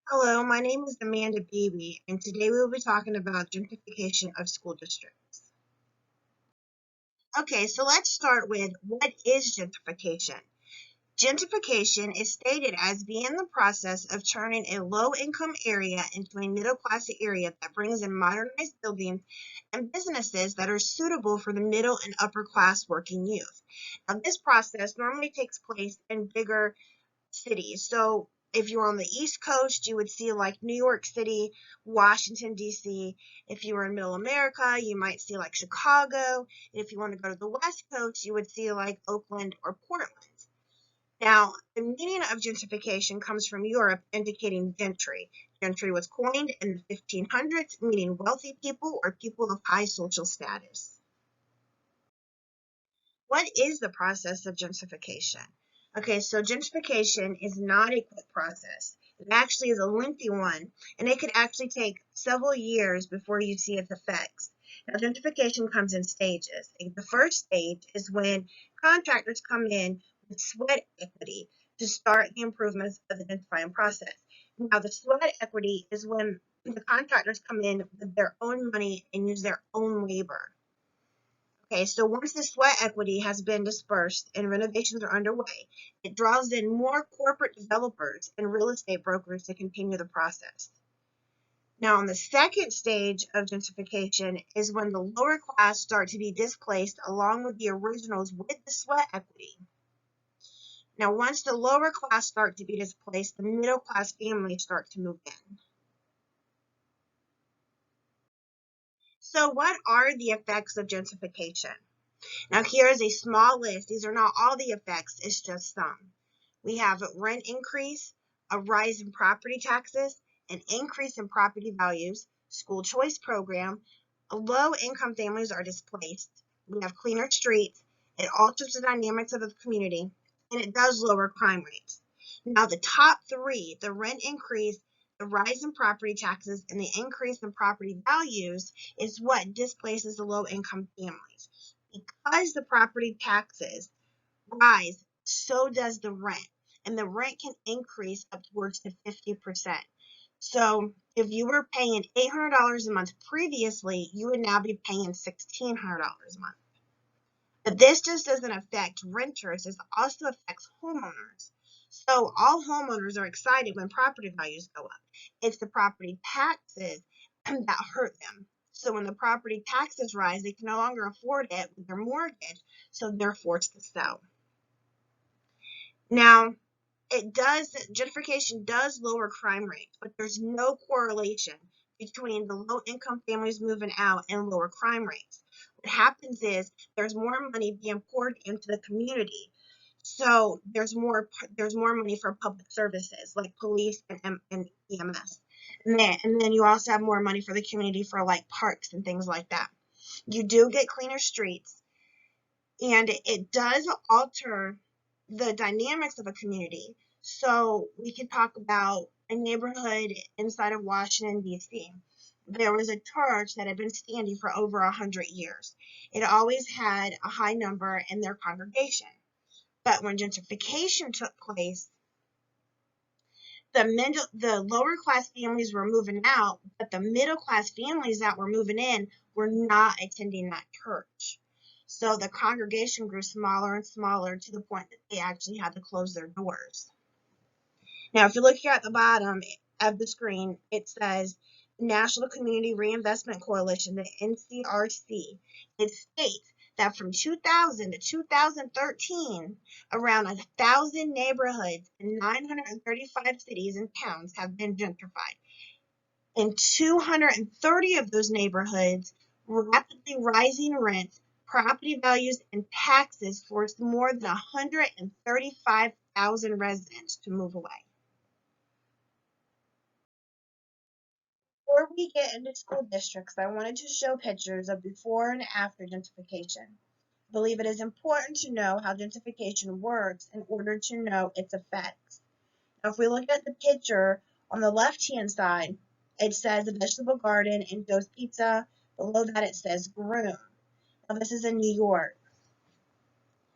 Hello, my name is Amanda Beebe, and today we will be talking about gentrification of school districts. Okay, so let's start with what is gentrification? Gentrification is stated as being the process of turning a low-income area into a middle-class area that brings in modernized buildings and businesses that are suitable for the middle and upper-class working youth. Now, this process normally takes place in bigger cities. So if you're on the East Coast, you would see like New York City, Washington, D.C. If you were in Middle America, you might see like Chicago. And if you want to go to the West Coast, you would see like Oakland or Portland. Now, the meaning of gentrification comes from Europe, indicating gentry. Gentry was coined in the 1500s, meaning wealthy people or people of high social status. What is the process of gentrification? Okay, so gentrification is not a quick process. It actually is a lengthy one, and it could actually take several years before you see its effects. Now, gentrification comes in stages. The first stage is when contractors come in with sweat equity to start the improvements of the gentrifying process. Now, the sweat equity is when the contractors come in with their own money and use their own labor. Okay, so once the sweat equity has been dispersed and renovations are underway, it draws in more corporate developers and real estate brokers to continue the process. Now, on the second stage of gentrification is when the lower class start to be displaced along with the originals with the sweat equity. Now, once the lower class start to be displaced, the middle class families start to move in. So, what are the effects of gentrification? Now, here is a small list. These are not all the effects, it's just some. We have a rent increase, a rise in property taxes, an increase in property values, school choice program, low-income families are displaced. We have cleaner streets. It alters the dynamics of the community, and it does lower crime rates. Now, the top three, the rent increase, the rise in property taxes, and the increase in property values, is what displaces the low-income families. Because the property taxes rise, so does the rent. And the rent can increase upwards to 50%. So if you were paying $800 a month previously, you would now be paying $1,600 a month. But this just doesn't affect renters, it also affects homeowners. So all homeowners are excited when property values go up. It's the property taxes that hurt them. So when the property taxes rise, they can no longer afford it with their mortgage, so they're forced to sell. Now, gentrification does lower crime rates, but there's no correlation between the low-income families moving out and lower crime rates. What happens is there's more money being poured into the community, so there's more money for public services like police and EMS, and then you also have more money for the community for like parks and things like that. You do get cleaner streets, and it does alter the dynamics of a community. So we can talk about a neighborhood inside of Washington, D.C. There was a church that had been standing for over 100 years. It always had a high number in their congregation. But when gentrification took place, the lower class families were moving out, but the middle class families that were moving in were not attending that church. So the congregation grew smaller and smaller to the point that they actually had to close their doors. Now, if you look here at the bottom of the screen, it says National Community Reinvestment Coalition, the NCRC. It states that from 2000 to 2013, around 1,000 neighborhoods in 935 cities and towns have been gentrified. In 230 of those neighborhoods, rapidly rising rents, property values, and taxes forced more than 135,000 residents to move away. Before we get into school districts, I wanted to show pictures of before and after gentrification. I believe it is important to know how gentrification works in order to know its effects. Now, if we look at the picture on the left-hand side, it says a vegetable garden and Joe's Pizza. Below that, it says groom. Now, this is in New York.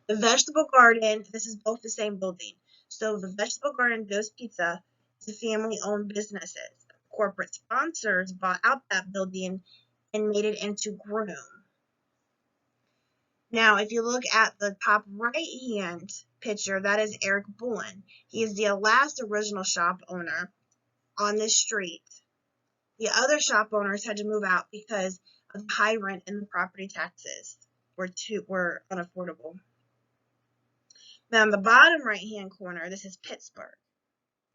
The vegetable garden, this is both the same building. So the vegetable garden, Joe's Pizza, to family-owned businesses. Corporate sponsors bought out that building and made it into Groom. Now, if you look at the top right-hand picture, that is Eric Bowen. He is the last original shop owner on this street. The other shop owners had to move out because of the high rent and the property taxes were unaffordable. Now, in the bottom right-hand corner, this is Pittsburgh.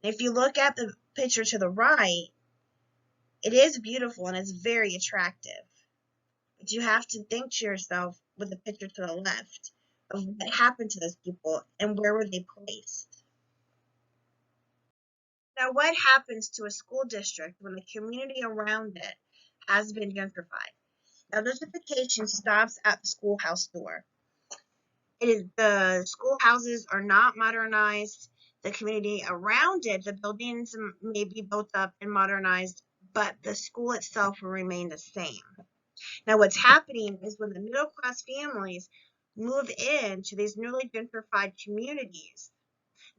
If you look at the picture to the right, it is beautiful and it's very attractive. But you have to think to yourself with the picture to the left of what happened to those people and where were they placed. Now, what happens to a school district when the community around it has been gentrified? Now, gentrification stops at the schoolhouse door. The schoolhouses are not modernized. The community around it, the buildings may be built up and modernized, but the school itself will remain the same. Now, what's happening is when the middle-class families move into these newly gentrified communities,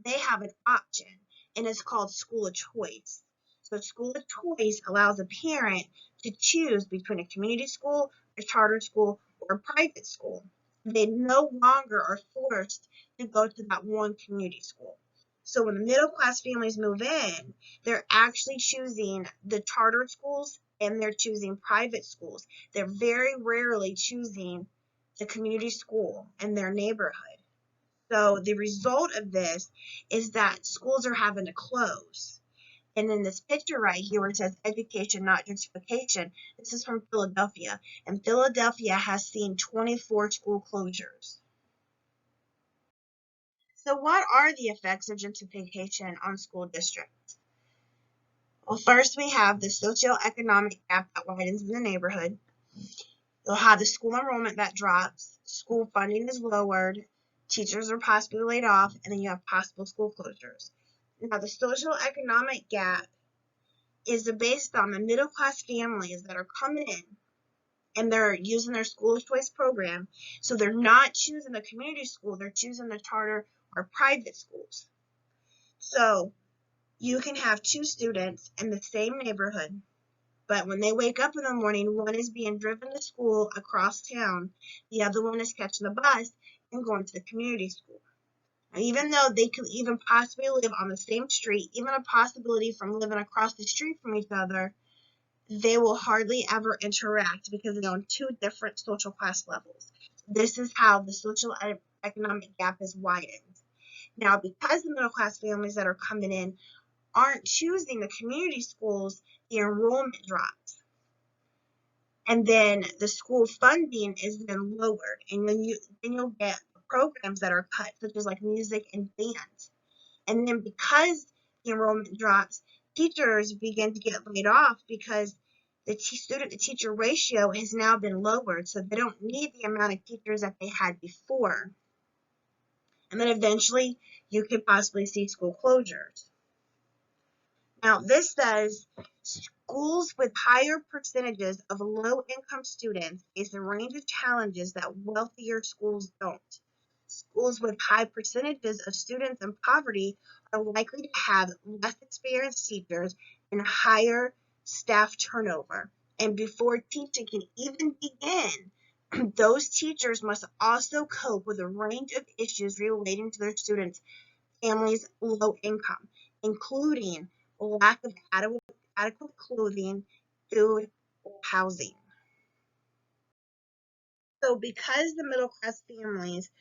they have an option, and it's called school of choice. So school of choice allows a parent to choose between a community school, a charter school, or a private school. They no longer are forced to go to that one community school. So when the middle class families move in, they're actually choosing the charter schools and they're choosing private schools. They're very rarely choosing the community school in their neighborhood. So the result of this is that schools are having to close. And in this picture right here where it says education, not gentrification, this is from Philadelphia. And Philadelphia has seen 24 school closures. So what are the effects of gentrification on school districts? Well, first we have the socioeconomic gap that widens in the neighborhood. You'll have the school enrollment that drops, school funding is lowered, teachers are possibly laid off, and then you have possible school closures. Now, the socioeconomic gap is based on the middle-class families that are coming in and they're using their school of choice program. So they're not choosing the community school, they're choosing the charter or private schools. So you can have two students in the same neighborhood, but when they wake up in the morning, one is being driven to school across town, the other one is catching the bus and going to the community school. Now, even though they could even possibly live on the same street, even a possibility from living across the street from each other, they will hardly ever interact because they're on two different social class levels. This is how the social economic gap is widened. Now, because the middle class families that are coming in aren't choosing the community schools, the enrollment drops. And then the school funding is then lowered. And then you'll get programs that are cut, such as like music and dance. And then because the enrollment drops, teachers begin to get laid off because the student to teacher ratio has now been lowered, so they don't need the amount of teachers that they had before. And then eventually you could possibly see school closures. Now, this says schools with higher percentages of low-income students face a range of challenges that wealthier schools don't. Schools with high percentages of students in poverty are likely to have less experienced teachers and higher staff turnover. And before teaching can even begin, those teachers must also cope with a range of issues relating to their students' families' low income, including lack of adequate clothing, food, or housing. So because the middle class families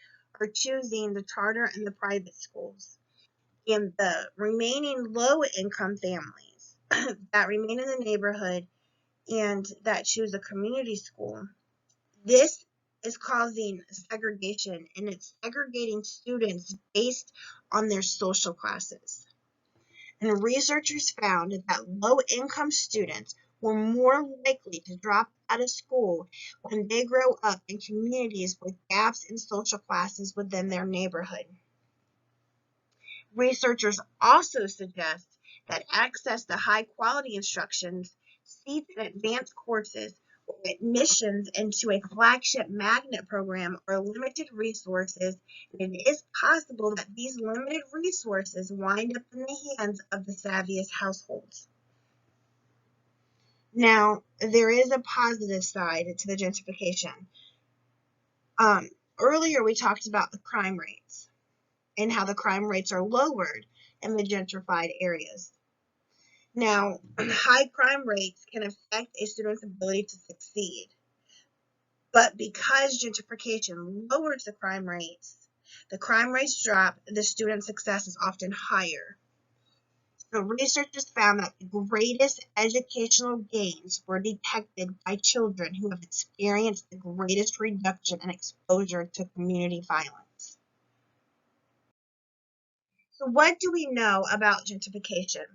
are choosing the charter and the private schools, and the remaining low income families that remain in the neighborhood and that choose a community school, this is causing segregation and it's segregating students based on their social classes. And researchers found that low-income students were more likely to drop out of school when they grow up in communities with gaps in social classes within their neighborhood. Researchers also suggest that access to high-quality instructions, seats in advanced courses, admissions into a flagship magnet program or limited resources, and it is possible that these limited resources wind up in the hands of the savviest households. Now, there is a positive side to the gentrification. Earlier, we talked about the crime rates and how the crime rates are lowered in the gentrified areas. Now, high crime rates can affect a student's ability to succeed. But because gentrification lowers the crime rates drop, the student success is often higher. So researchers found that the greatest educational gains were detected by children who have experienced the greatest reduction in exposure to community violence. So what do we know about gentrification?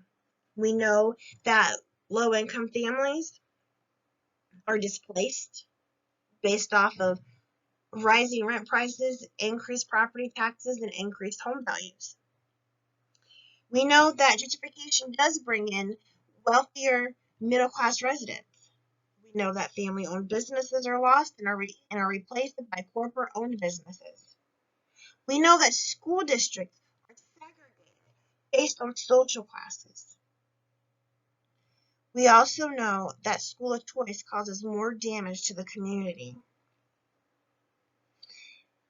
We know that low-income families are displaced based off of rising rent prices, increased property taxes, and increased home values. We know that gentrification does bring in wealthier middle-class residents. We know that family-owned businesses are lost and are replaced by corporate-owned businesses. We know that school districts are segregated based on social classes. We also know that school of choice causes more damage to the community.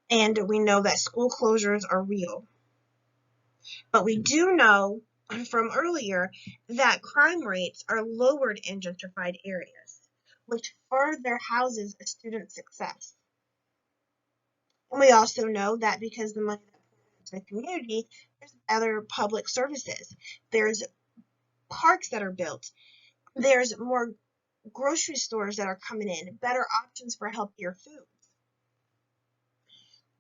And we know that school closures are real. But we do know from earlier that crime rates are lowered in gentrified areas, which further houses a student's success. And we also know that because the money that comes into the community, there's other public services. There's parks that are built. There's more grocery stores that are coming in, better options for healthier foods.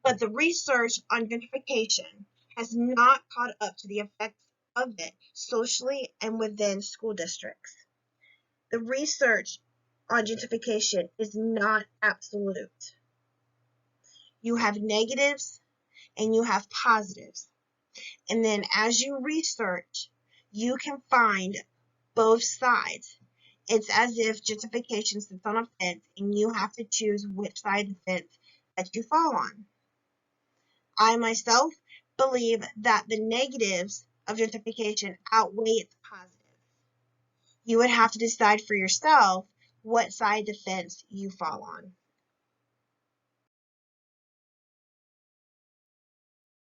But the research on gentrification has not caught up to the effects of it socially and within school districts. The research on gentrification is not absolute. You have negatives and you have positives. And then as you research, you can find both sides. It's as if gentrification sits on a fence and you have to choose which side of the fence that you fall on. I myself believe that the negatives of gentrification outweigh its positives. You would have to decide for yourself what side of the fence you fall on.